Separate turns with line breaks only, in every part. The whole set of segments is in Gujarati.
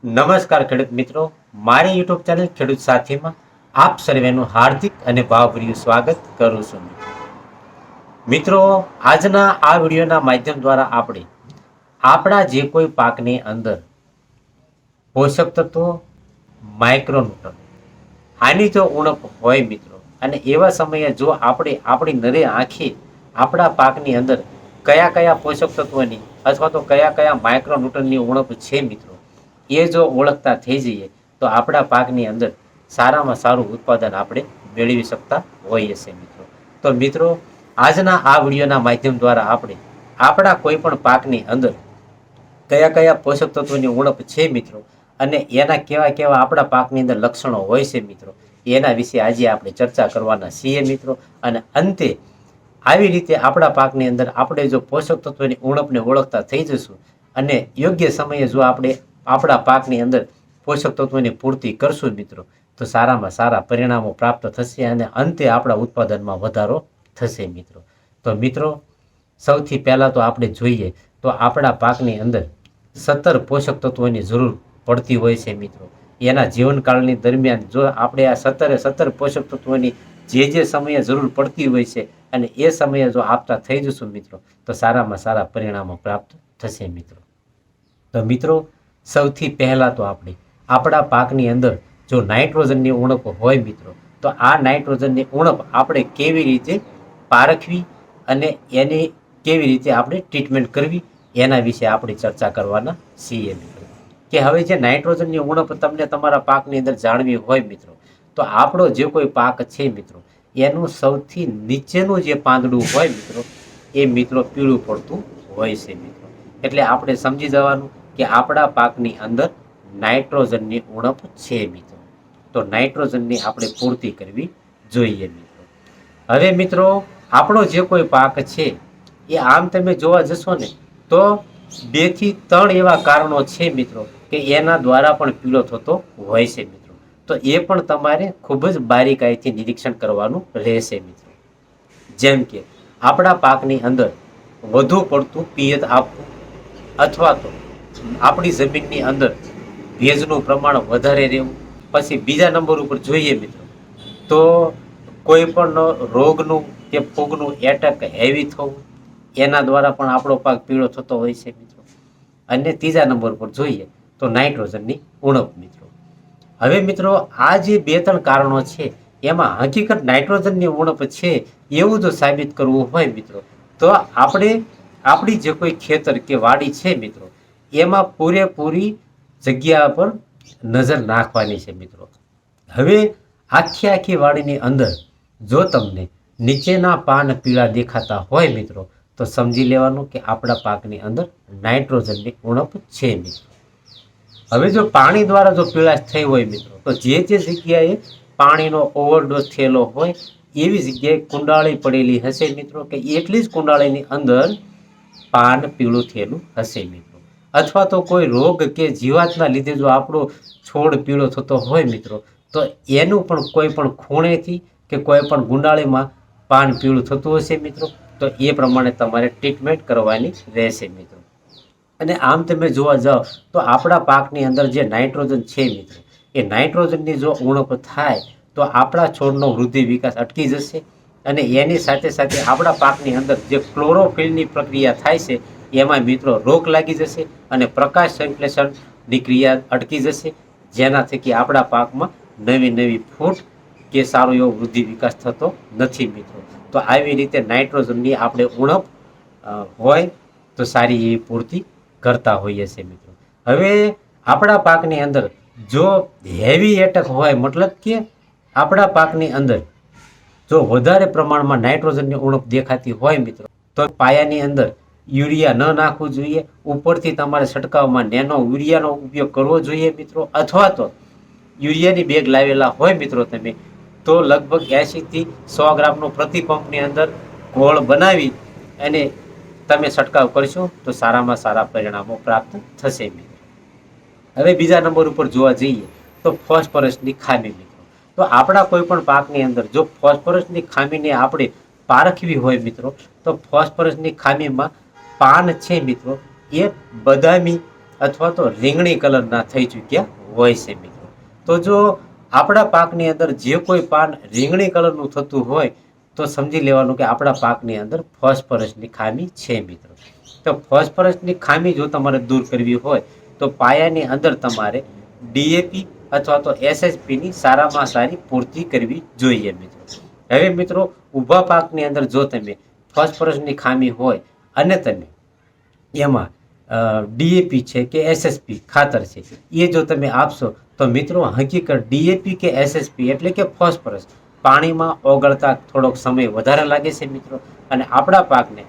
નમસ્કાર ખેડૂત મિત્રો, મારી યુટ્યુબ ચેનલ ખેડૂત સાથીમાં આપ સર્વેનું હાર્દિક અને ભાવભર્યું સ્વાગત કરું છું. મિત્રો, આજના આ વિડીયોના માધ્યમ દ્વારા આપણે આપણા જે કોઈ પાકની અંદર પોષક તત્વો, માઇક્રોન્યુટ્રન આની જો ઉણપ હોય મિત્રો, અને એવા સમયે જો આપણે આપણી નરે આંખે આપણા પાકની અંદર કયા કયા પોષક તત્વોની અથવા તો કયા કયા માઇક્રોન્યુટ્રનની ઉણપ છે મિત્રો, એ જો ઓળખતા થઈ જઈએ તો આપણા પાકની અંદર સારામાં સારું ઉત્પાદન આપણે મેળવી શકતા હોઈએ છીએ મિત્રો. તો મિત્રો, આજના આ વિડીયોના માધ્યમ દ્વારા આપણે આપણા કોઈ પણ પાકની અંદર કયા કયા પોષક તત્વોની ઉણપ છે મિત્રો, અને એના કેવા કેવા આપણા પાકની અંદર લક્ષણો હોય છે મિત્રો, એના વિશે આજે આપણે ચર્ચા કરવાના છીએ મિત્રો. અને અંતે આવી રીતે આપણા પાકની અંદર આપણે જો પોષક તત્વોની ઉણપને ઓળખતા થઈ જશું અને યોગ્ય સમયે જો આપણે આપણા પાકની અંદર પોષક તત્વોની પૂર્તિ કરશું મિત્રો, તો સારામાં સારા પરિણામો પ્રાપ્ત થશે અને અંતે આપણા ઉત્પાદનમાં વધારો થશે મિત્રો. તો મિત્રો, સૌથી પહેલાં તો આપણે જોઈએ તો આપણા પાકની અંદર 17 પોષક તત્વોની જરૂર પડતી હોય છે મિત્રો. એના જીવનકાળની દરમિયાન જો આપણે આ 17 પોષક તત્વોની જે સમયે જરૂર પડતી હોય છે અને એ સમયે જો આપતા થઈ જશું મિત્રો, તો સારામાં સારા પરિણામો પ્રાપ્ત થશે મિત્રો. તો મિત્રો, સૌથી પહેલાં તો આપણે આપણા પાકની અંદર જો નાઇટ્રોજનની ઉણપ હોય મિત્રો, તો આ નાઇટ્રોજનની ઉણપ આપણે કેવી રીતે પારખવી અને એની કેવી રીતે આપણે ટ્રીટમેન્ટ કરવી, એના વિશે આપણે ચર્ચા કરવાના છીએ મિત્રો. કે હવે જે નાઇટ્રોજનની ઉણપ તમને તમારા પાકની અંદર જાણવી હોય મિત્રો, તો આપણો જે કોઈ પાક છે મિત્રો, એનું સૌથી નીચેનું જે પાંદડું હોય મિત્રો, એ મિત્રો પીળું પડતું હોય છે મિત્રો. એટલે આપણે સમજી જવાનું કે આપણા પાકની અંદર નાઇટ્રોજનની ઉણપ છે મિત્રો. તો નાઇટ્રોજનની આપણે પૂર્તિ કરવી જોઈએ મિત્રો. હવે મિત્રો, આપણો જે કોઈ પાક છે એ આમ તમે જોવા જશો ને તો 2 થી 3 એવા કારણો છે મિત્રો કે એના દ્વારા પણ પીળો થતો હોય છે મિત્રો. તો એ પણ તમારે ખૂબ જ બારીકાઈથી નિરીક્ષણ કરવાનું રહેશે મિત્રો. જેમ કે આપણા પાકની અંદર વધુ પડતું પિયત આપવું, અથવા તો આપણી જમીનની અંદર ભેજનું પ્રમાણ વધારે રહેવું. પછી બીજા નંબર ઉપર જોઈએ મિત્રો તો કોઈ પણ રોગનું કે ફૂગનું એટેક હેવી થવું, એના દ્વારા પણ આપણો પાક પીળો થતો હોય છે મિત્રો. અને ત્રીજા નંબર પર જોઈએ તો નાઇટ્રોજનની ઉણપ મિત્રો. હવે મિત્રો, આ જે 2-3 કારણો છે એમાં હકીકત નાઇટ્રોજનની ઉણપ છે એવું જો સાબિત કરવું હોય મિત્રો, તો આપણે આપણી જે કોઈ ખેતર કે વાડી છે મિત્રો, એમાં પૂરેપૂરી જગ્યા પર નજર નાખવાની છે મિત્રો. હવે આખી વાડીની અંદર જો તમને નીચેના પાન પીળા દેખાતા હોય મિત્રો, તો સમજી લેવાનું કે આપણા પાકની અંદર નાઇટ્રોજનની ઉણપ છે મિત્રો. હવે જો પાણી દ્વારા જો પીળાશ થઈ હોય મિત્રો, તો જે જગ્યાએ પાણીનો ઓવરડોઝ થયેલો હોય એવી જગ્યાએ કુંડાળી પડેલી હશે મિત્રો, કે એટલી જ કુંડાળીની અંદર પાન પીળું થયેલું હશે મિત્રો. અથવા તો કોઈ રોગ કે જીવાતના લીધે જો આપણો છોડ પીળો થતો હોય મિત્રો, તો એનું પણ કોઈ પણ ખૂણેથી કે કોઈ પણ ગુંડાળીમાં પાન પીળું થતું હશે મિત્રો, તો એ પ્રમાણે તમારે ટ્રીટમેન્ટ કરવાની રહેશે મિત્રો. અને આમ તમે જોવા જાઓ તો આપણા પાકની અંદર જે નાઇટ્રોજન છે મિત્રો, એ નાઇટ્રોજનની જો ઉણપ થાય તો આપણા છોડનો વૃદ્ધિ વિકાસ અટકી જશે. અને એની સાથે સાથે આપણા પાકની અંદર જે ક્લોરોફિલની પ્રક્રિયા થાય છે એમાં મિત્રો રોગ લાગી જશે અને પ્રકાશ સંશ્લેષણની ક્રિયા અટકી જશે, જેના થકી આપણા પાકમાં નવી ફૂટ કે સારો એવો વૃદ્ધિ વિકાસ થતો નથી મિત્રો. તો આવી રીતે નાઇટ્રોજનની આપણે ઉણપ હોય તો સારી એવી પૂર્તિ કરતા હોઈએ છીએ મિત્રો. હવે આપણા પાકની અંદર જો હેવી એટેક હોય, મતલબ કે આપણા પાકની અંદર જો વધારે પ્રમાણમાં નાઇટ્રોજનની ઉણપ દેખાતી હોય મિત્રો, તો પાયાની અંદર યુરિયા ન નાખવું જોઈએ. ઉપરથી તમારે છંટકાવમાં નેનો યુરિયાનો ઉપયોગ કરવો જોઈએ મિત્રો. અથવા તો યુરિયાની બેગ લાવેલા હોય મિત્રો તમે, તો લગભગ 80 થી 100 ગ્રામનો પ્રતિ પંપની અંદર ગોળ બનાવી અને તમે છંટકાવ કરશો તો સારામાં સારા પરિણામો પ્રાપ્ત થશે મિત્રો. હવે બીજા નંબર ઉપર જોવા જઈએ તો ફોસ્ફરસની ખામી મિત્રો. તો આપણા કોઈ પણ પાકની અંદર જો ફોસ્ફરસની ખામીને આપણે પારખવી હોય મિત્રો, તો ફોસ્ફરસની ખામીમાં પાન છે મિત્રો એ બદામી અથવા તો રીંગણી કલરના થઈ ચૂક્યા હોય છે મિત્રો. તો જો આપણા પાકની અંદર જે કોઈ પાન રીંગણી કલરનું થતું હોય તો સમજી લેવાનું કે આપણા પાકની અંદર ફોસ્ફરસની ખામી છે મિત્રો. તો ફોસ્ફરસની ખામી જો તમારે દૂર કરવી હોય તો પાયાની અંદર તમારે ડીએપી અથવા તો એસએસપીની સારામાં સારી પૂર્તિ કરવી જોઈએ મિત્રો. હવે મિત્રો ઊભા પાકની અંદર જો તમે ફોસ્ફરસની ખામી હોય અને તમે એમાં ડીએપી છે કે એસએસપી ખાતર છે એ જો તમે આપશો તો મિત્રો હકીકત ડીએપી કે એસએસપી એટલે કે ફોસ્ફરસ પાણીમાં ઓગળતા થોડોક સમય વધારે લાગે છે મિત્રો. અને આપણા પાકને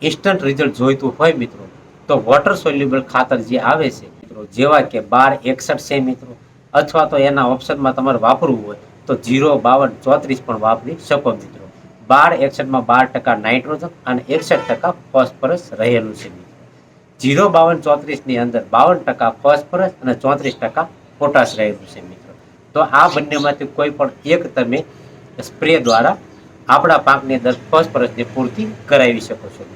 ઇન્સ્ટન્ટ રિઝલ્ટ જોઈતું હોય મિત્રો તો વોટર સોલ્યુબલ ખાતર જે આવે છે મિત્રો જેવા કે 1261 છે મિત્રો, અથવા તો એના ઓપ્શનમાં તમારે વાપરવું હોય તો 05234 પણ વાપરી શકો મિત્રો. 1261માં 12% નાઇટ્રોજન અને 61% ફોસ્ફરસ રહેલું છે મિત્રો. 05234ની અંદર 52% ફોસ્ફરસ અને 34% પોટાશ રહેલું છે મિત્રો. તો આ બંનેમાંથી કોઈ પણ એક તમે સ્પ્રે દ્વારા આપણા પાકની અંદર ફોસ્ફરસની પૂર્તિ કરાવી શકો છો.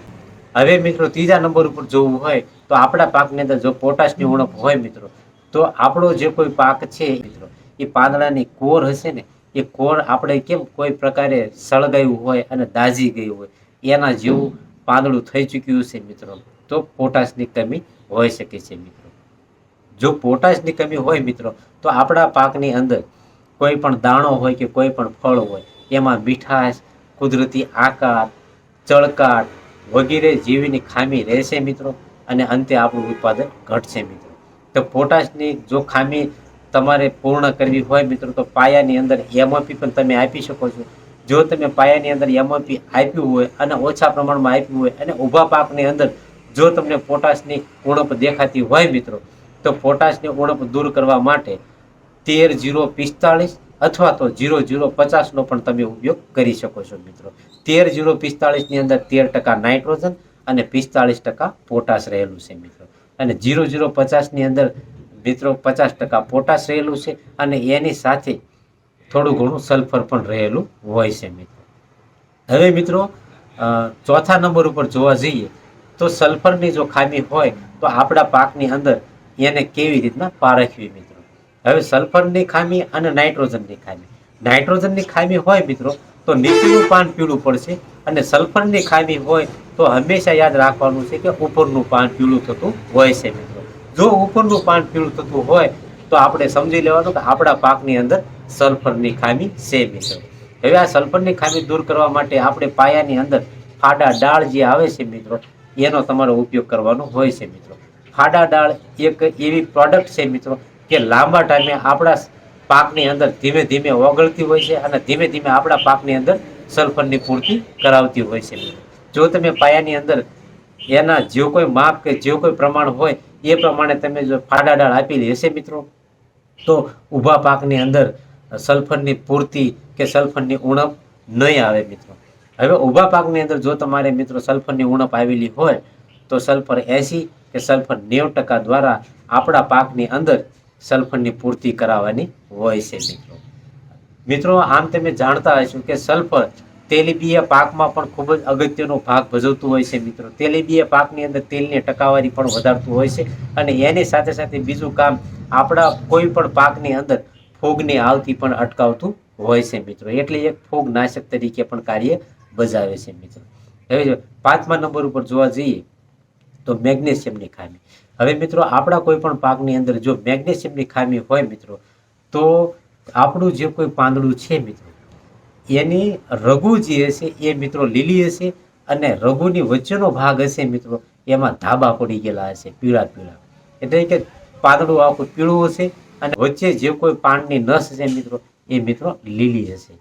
હવે મિત્રો ત્રીજા નંબર ઉપર જોવું હોય તો આપણા પાકની અંદર જો પોટાશની ઉણપ હોય મિત્રો તો આપણો જે કોઈ પાક છે મિત્રો એ પાંદડાની કોર હશે ને એ કોર આપણે કેમ કોઈ પ્રકારે સળગાયું હોય અને દાઝી ગયું હોય એના જેવું પાંદડું થઈ ચૂક્યું છે મિત્રો તો પોટાશની કમી હોઈ શકે છે મિત્રો. જો પોટાશની કમી હોય મિત્રો તો આપણા પાકની અંદર કોઈ પણ દાણો હોય કે કોઈ પણ ફળ હોય એમાં મીઠાશ, કુદરતી આકાર, ચળકાટ વગેરે જેવીની ખામી રહેશે મિત્રો અને અંતે આપણું ઉત્પાદન ઘટશે મિત્રો. તો પોટાશની જો ખામી તમારે પૂર્ણ કરવી હોય મિત્રો તો પાયાની અંદર એમઓપી પણ તમે આપી શકો છો. જો તમે પાયાની અંદર એમઓપી આપ્યું હોય અને ઓછા પ્રમાણમાં આપ્યું હોય અને ઊભા પાકની અંદર જો તમને પોટાશની ઉણપ દેખાતી હોય મિત્રો તો પોટાશની ઉણપ દૂર કરવા માટે 13-0-45 અથવા તો 0-0-50નો પણ તમે ઉપયોગ કરી શકો છો મિત્રો. 13-0-45ની અંદર 13% નાઇટ્રોજન અને 45% પોટાશ રહેલું છે મિત્રો. અને 0-0-50ની અંદર મિત્રો 50% પોટાશ રહેલું છે અને એની સાથે થોડું ઘણું સલ્ફર પણ રહેલું હોય છે મિત્રો. હવે મિત્રો ચોથા નંબર ઉપર જોવા જઈએ તો સલ્ફરની જો ખામી હોય તો આપણા પાકની અંદર એને કેવી રીતના પારખવી મિત્રો. હવે સલ્ફરની ખામી અને નાઇટ્રોજનની ખામી હોય મિત્રો તો નીચેનું પાન પીળું પડશે અને સલ્ફરની ખામી હોય તો હંમેશા યાદ રાખવાનું છે કે ઉપરનું પાન પીળું થતું હોય છે મિત્રો. જો ઉપરનું પાન પીળું થતું હોય તો આપણે સમજી લેવાનું કે આપણા પાકની અંદર સલ્ફરની ખામી છે મિત્રો. હવે આ સલ્ફરની ખામી દૂર કરવા માટે આપણે પાયાની અંદર ફાડા ડાળ જે આવે છે મિત્રો એનો તમારો ઉપયોગ કરવાનો હોય છે મિત્રો. ફાડા ડાળ એક એવી પ્રોડક્ટ છે મિત્રો કે લાંબા ટાઈમે આપણા પાકની અંદર ધીમે ધીમે ઓગળતી હોય છે અને ધીમે ધીમે આપણા પાકની અંદર સલ્ફરની પૂર્તિ કરાવતી હોય છે. જો તમે પાયાની અંદર એના જે કોઈ માપ કે જે કોઈ પ્રમાણ હોય એ પ્રમાણે તમે જો ફાડા ડાળ આપેલી હશે મિત્રો તો ઊભા પાકની અંદર સલ્ફરની પૂર્તિ કે સલ્ફરની ઉણપ નહીં આવે મિત્રો. હવે ઊભા પાકની અંદર જો તમારે મિત્રો સલ્ફરની ઉણપ આવેલી હોય તો સલ્ફર 80 કે સલ્ફર 90% દ્વારા આપણા પાકની અંદર સલ્ફરની પૂર્તિ કરાવવાની હોય છે મિત્રો. મિત્રો આમ તમે જાણતા હશો કે સલ્ફર તેલીબીયા પાકમાં પણ ખૂબ જ અગત્યનો ભાગ ભજવતું હોય છે મિત્રો. તેલીબીયા પાકની અંદર તેલની ટકાવારી પણ વધારતું હોય છે અને એની સાથે સાથે બીજું કામ આપણા કોઈ પણ પાકની અંદર ફૂગની આવતી પણ અટકાવતું હોય છે મિત્રો. એટલે એક ફૂગ નાશક તરીકે પણ કાર્ય બજાવે છે મિત્રો. હવે પાંચમા નંબર ઉપર જોવા જઈએ તો મેગ્નેશિયમની ખામી. હવે મિત્રો આપણા કોઈ પણ પાકની અંદર જો મેગ્નેશિયમની ખામી હોય મિત્રો તો આપણું જે કોઈ પાંદડું છે મિત્રો એની રઘુ જે હશે એ મિત્રો લીલી હશે અને રઘુની વચ્ચેનો ભાગ હશે મિત્રો એમાં ધાબા પડી ગયેલા હશે પીળા પીળા. એટલે કે પાંદડું આખું પીળું હશે અને વચ્ચે જે કોઈ પાનની નસ છે મિત્રો એ મિત્રો લીલી હશે.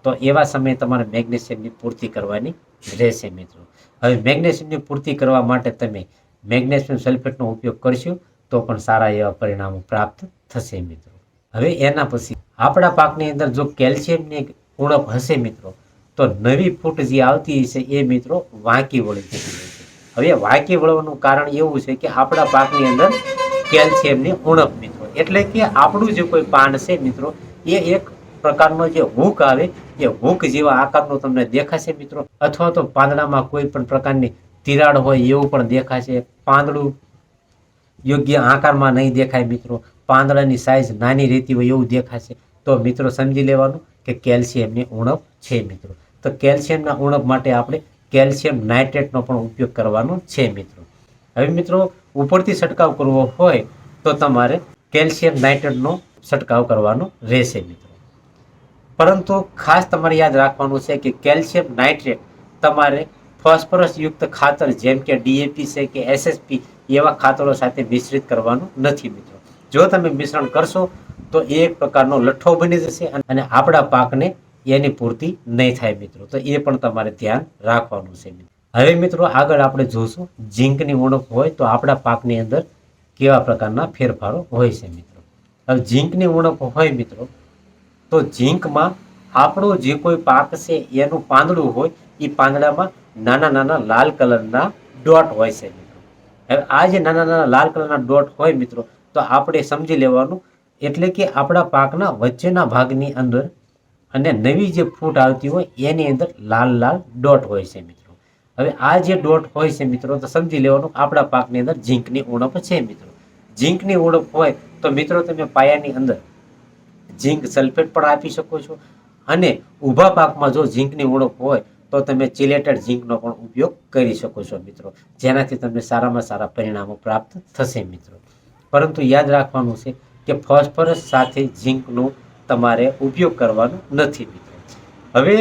તો એવા સમયે તમારે મેગ્નેશિયમની પૂર્તિ કરવાની રહેશે મિત્રો. હવે મેગ્નેશિયમની પૂર્તિ કરવા માટે તમે મેગ્નેશિયમ સલ્ફેટનો ઉપયોગ કરશો તો પણ સારા એવા પરિણામો પ્રાપ્ત થશે મિત્રો. હવે એના પછી આપણા પાકની અંદર જો કેલ્શિયમની ઉણપ હશે મિત્રો તો નવી ફૂટ જે આવતી હશે એ મિત્રો વાંકી વળી જતી હોય છે. હવે વાંકી વળવાનું કારણ એવું છે કે આપણા પાકની અંદર કેલ્શિયમની ઉણપ મિત્રો. એટલે કે આપણું જે કોઈ પાન છે મિત્રો એ એક પ્રકારનો જે હૂક આવે એ હૂક જેવા આકારનો તમને દેખાશે મિત્રો. અથવા તો પાંદડામાં કોઈ પણ પ્રકારની તિરાડ હોય એવું પણ દેખાશે. પાંદડું યોગ્ય આકારમાં નહીં દેખાય મિત્રો, પાંદડાની સાઇઝ નાની રહેતી હોય એવું દેખાશે, તો મિત્રો સમજી લેવાનું કે કેલ્શિયમની ઉણપ છે મિત્રો. તો કેલ્શિયમના ઉણપ માટે આપણે કેલ્શિયમ નાઇટ્રેટનો પણ ઉપયોગ કરવાનો છે મિત્રો. હવે મિત્રો ઉપરથી છંટકાવ કરવો હોય તો તમારે કેલ્શિયમ નાઇટ્રેટનો છંટકાવ કરવાનો રહેશે મિત્રો. પરંતુ ખાસ તમારે યાદ રાખવાનું છે કે કેલ્શિયમ નાઇટ્રેટ તમારે ફોસ્ફરસ યુક્ત ખાતર જેમ કે ડીએપી છે કે એસએસપી એવા ખાતરો સાથે મિશ્રિત કરવાનું નથી મિત્રો. જો તમે મિશ્રણ કરશો તો એ એક પ્રકારનો લઠ્ઠો બની જશે અને આપણા પાકને એની પૂર્તિ નહીં થાય મિત્રો. તો એ પણ તમારે ધ્યાન રાખવાનું છે મિત્રો. હવે મિત્રો આગળ આપણે જોશું ઝીંકની ઉણપ હોય તો આપણા પાકની અંદર કેવા પ્રકારના ફેરફારો હોય છે મિત્રો. હવે ઝીંકની ઉણપ હોય મિત્રો તો ઝીંકમાં આપણો જે કોઈ પાક છે એનું પાંદડું હોય એ પાંદડામાં નાના નાના લાલ કલરના ડોટ હોય છે મિત્રો. હવે આ જે નાના નાના લાલ કલરના ડોટ હોય મિત્રો તો આપણે સમજી લેવાનું એટલે કે આપણા પાકના વચ્ચેના ભાગની અંદર અને નવી જે ફૂટ આવતી હોય એની અંદર લાલ લાલ ડોટ હોય છે મિત્રો. હવે આ જે ડોટ હોય છે મિત્રો તો સમજી લેવાનું આપણા પાકની અંદર ઝીંકની ઉણપ છે મિત્રો. ઝીંકની ઉણપ હોય તો મિત્રો તમે પાયાની અંદર ઝીંક સલ્ફેટ પણ આપી શકો છો અને ઊભા પાકમાં જો ઝીંકની ઉણપ હોય તો તમે ચિલેટેડ ઝીંકનો પણ ઉપયોગ કરી શકો છો મિત્રો, જેનાથી તમને સારામાં સારા પરિણામો પ્રાપ્ત થશે મિત્રો. પરંતુ યાદ રાખવાનું છે કે ફોસ્ફરસ સાથે ઝીંકનો તમારે ઉપયોગ કરવાનો નથી મિત્રો. હવે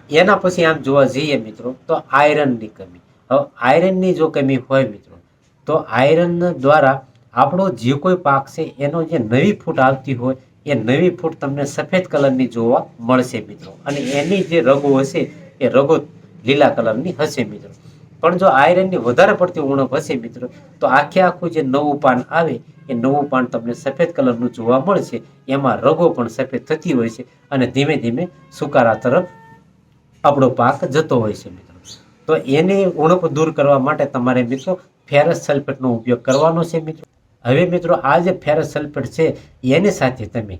એના પછી આમ જોવા જઈએ મિત્રો તો આયરનની કમી. હવે આયરનની જો કમી હોય મિત્રો તો આયરન દ્વારા આપણો જે કોઈ પાક છે એનો જે નવી ફૂટ આવતી હોય એ નવી ફૂટ તમને સફેદ કલરની જોવા મળશે મિત્રો અને એની જે રગો હશે એ રગો લીલા કલરની હશે મિત્રો. પણ જો આયરનની વધારે પડતી ઉણપ હશે મિત્રો તો આખે આખું જે નવું પાન આવે એ નવું પાન તમને સફેદ કલરનું જોવા મળશે, એમાં રગો પણ સફેદ થતી હોય છે અને ધીમે ધીમે સુકારા તરફ આપણો પાક જતો હોય છે મિત્રો. તો એની ઉણપ દૂર કરવા માટે તમારે મિત્રો ફેરસ સલ્ફેટનો ઉપયોગ કરવાનો છે મિત્રો. હવે મિત્રો આ જે ફેરસ સલ્ફેટ છે એની સાથે તમે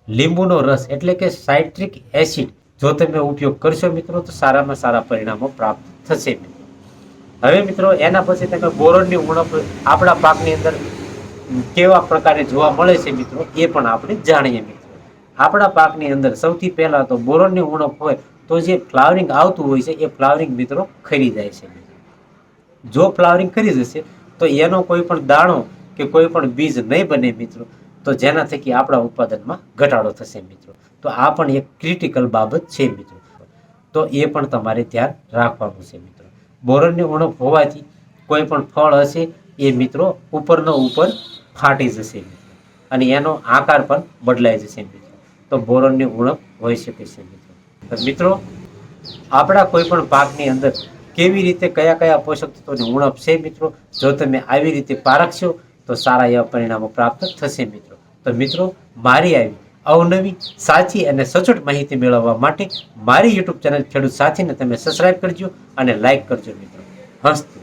લીંબુનો રસ એટલે કે સાઇટ્રિક એસિડ જો તમે ઉપયોગ કરશો મિત્રો તો સારામાં સારા પરિણામો પ્રાપ્ત થશે મિત્રો. હવે મિત્રો એના પછી તમે બોરોનની ઉણપ આપણા પાકની અંદર કેવા પ્રકારે જોવા મળે છે મિત્રો એ પણ આપણે જાણીએ મિત્રો. આપણા પાકની અંદર સૌથી પહેલા તો બોરોનની ઉણપ હોય તો જે ફ્લાવરિંગ આવતું હોય છે એ ફ્લાવરિંગ મિત્રો ખરી જાય છે મિત્રો. જો ફ્લાવરિંગ ખરી જશે તો એનો કોઈ પણ દાણો કે કોઈ પણ બીજ નહીં બને મિત્રો તો જેના થકી આપણા ઉત્પાદનમાં ઘટાડો થશે મિત્રો. તો આ પણ એક ક્રિટિકલ બાબત છે મિત્રો. તો એ પણ તમારે ધ્યાન રાખવાનું છે મિત્રો. બોરોનની ઉણપ હોવાથી કોઈ પણ ફળ હશે એ મિત્રો ઉપરનો ઉપર ફાટી જશે મિત્રો અને એનો આકાર પણ બદલાઈ જશે મિત્રો. તો બોરોનની ઉણપ હોઈ શકે છે મિત્રો. તો મિત્રો આપણા કોઈ પણ પાકની અંદર કેવી રીતે કયા કયા પોષક તત્વોની ઉણપ છે મિત્રો જો તમે આવી રીતે પારખશો તો સારા એવા પરિણામો પ્રાપ્ત થશે મિત્રો. તો મિત્રો મારી આવી અવનવી સાચી અને સચોટ માહિતી મેળવવા માટે મારી યુટ્યુબ ચેનલ ખેડૂત સાથીને તમે સબસ્ક્રાઇબ કરજો અને લાઇક કરજો મિત્રો. હસ્ત